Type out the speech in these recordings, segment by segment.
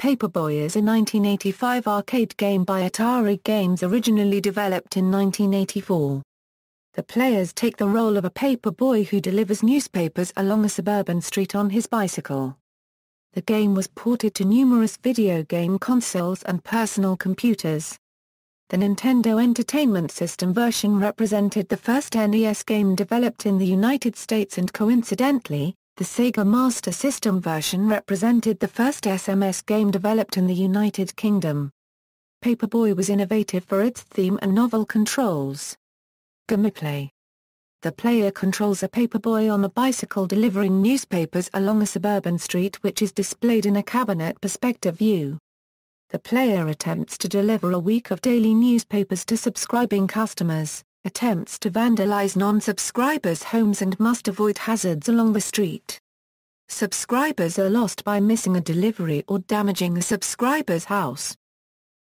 Paperboy is a 1985 arcade game by Atari Games originally developed in 1984. The players take the role of a paperboy who delivers newspapers along a suburban street on his bicycle. The game was ported to numerous video game consoles and personal computers. The Nintendo Entertainment System version represented the first NES game developed in the United States, and coincidentally, the Sega Master System version represented the first SMS game developed in the United Kingdom. Paperboy was innovative for its theme and novel controls. Gameplay. The player controls a paperboy on a bicycle delivering newspapers along a suburban street which is displayed in a cabinet perspective view. The player attempts to deliver a week of daily newspapers to subscribing customers, attempts to vandalize non-subscribers' homes, and must avoid hazards along the street. Subscribers are lost by missing a delivery or damaging a subscriber's house.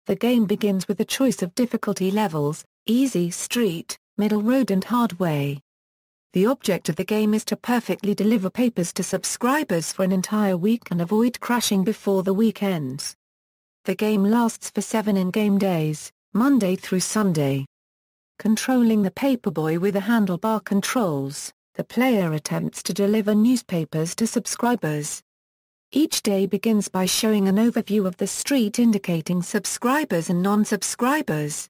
The game begins with a choice of difficulty levels: easy, street, middle road and hard way. The object of the game is to perfectly deliver papers to subscribers for an entire week and avoid crashing before the week ends. The game lasts for 7 in-game days, Monday through Sunday. Controlling the paperboy with a handlebar controls, the player attempts to deliver newspapers to subscribers. Each day begins by showing an overview of the street indicating subscribers and non-subscribers.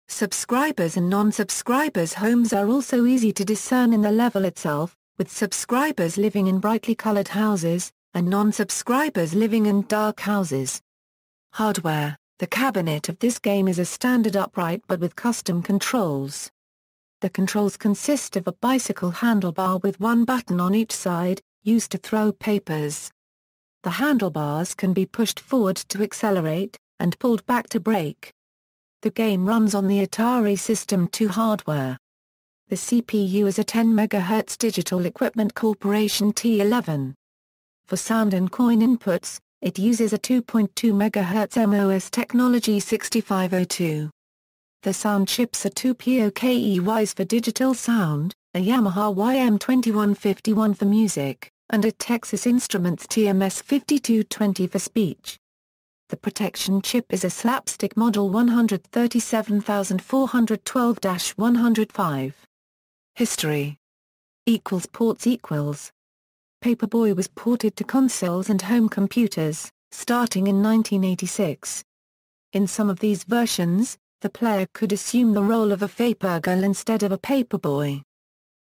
Subscribers and non-subscribers' homes are also easy to discern in the level itself, with subscribers living in brightly colored houses, and non-subscribers living in dark houses. Hardware. The cabinet of this game is a standard upright but with custom controls. The controls consist of a bicycle handlebar with one button on each side, used to throw papers. The handlebars can be pushed forward to accelerate, and pulled back to brake. The game runs on the Atari System 2 hardware. The CPU is a 10 MHz Digital Equipment Corporation T11. For sound and coin inputs, it uses a 2.2 MHz MOS technology 6502. The sound chips are two POKEYs for digital sound, a Yamaha YM2151 for music, and a Texas Instruments TMS 5220 for speech. The protection chip is a Slapstick Model 137412-105. History. Ports. Paperboy was ported to consoles and home computers, starting in 1986. In some of these versions, the player could assume the role of a papergirl instead of a paperboy.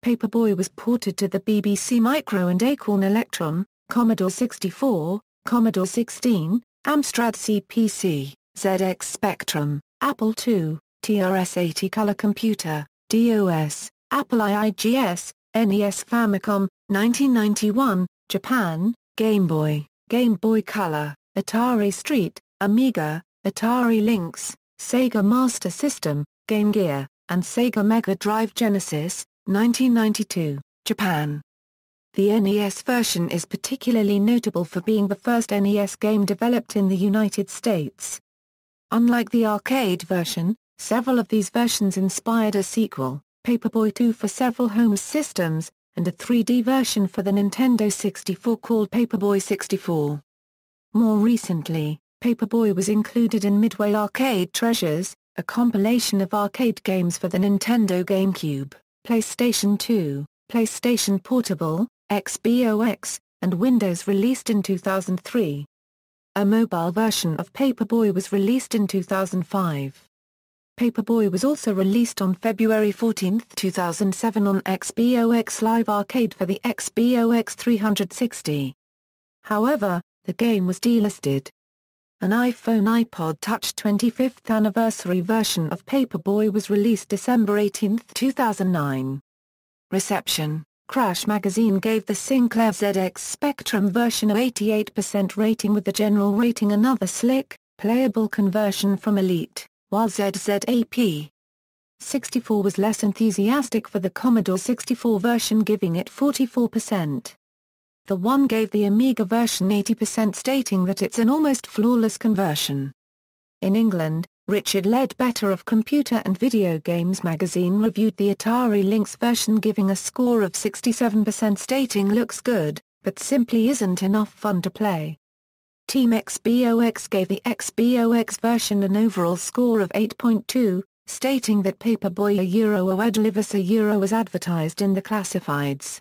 Paperboy was ported to the BBC Micro and Acorn Electron, Commodore 64, Commodore 16, Amstrad CPC, ZX Spectrum, Apple II, TRS-80 Color Computer, DOS, Apple IIGS, NES Famicom, 1991, Japan, Game Boy, Game Boy Color, Atari ST, Amiga, Atari Lynx, Sega Master System, Game Gear, and Sega Mega Drive Genesis, 1992, Japan. The NES version is particularly notable for being the first NES game developed in the United States. Unlike the arcade version, several of these versions inspired a sequel, Paperboy 2 for several home systems, and a 3D version for the Nintendo 64 called Paperboy 64. More recently, Paperboy was included in Midway Arcade Treasures, a compilation of arcade games for the Nintendo GameCube, PlayStation 2, PlayStation Portable, Xbox, and Windows, released in 2003. A mobile version of Paperboy was released in 2005. Paperboy was also released on February 14, 2007 on Xbox Live Arcade for the Xbox 360. However, the game was delisted. An iPhone iPod Touch 25th anniversary version of Paperboy was released December 18, 2009. Reception. Crash Magazine gave the Sinclair ZX Spectrum version a 88% rating, with the general rating another slick, playable conversion from Elite, while ZZAP! 64 was less enthusiastic for the Commodore 64 version, giving it 44%. The One gave the Amiga version 80%, stating that it's an almost flawless conversion. In England, Richard Ledbetter of Computer and Video Games magazine reviewed the Atari Lynx version, giving a score of 67%, stating looks good, but simply isn't enough fun to play. Team XBOX gave the XBOX version an overall score of 8.2, stating that Paperboy /Oedlivis was advertised in the classifieds.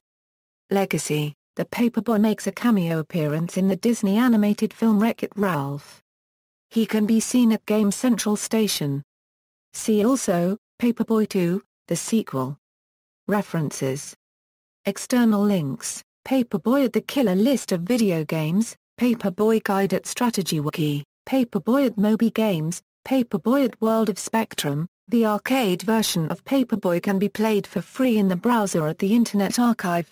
Legacy: the Paperboy makes a cameo appearance in the Disney animated film Wreck-It Ralph. He can be seen at Game Central Station. See also, Paperboy 2, the sequel. References. External links: Paperboy at the Killer List of Video Games, Paperboy Guide at Strategy Wiki, Paperboy at Moby Games, Paperboy at World of Spectrum. The arcade version of Paperboy can be played for free in the browser at the Internet Archive.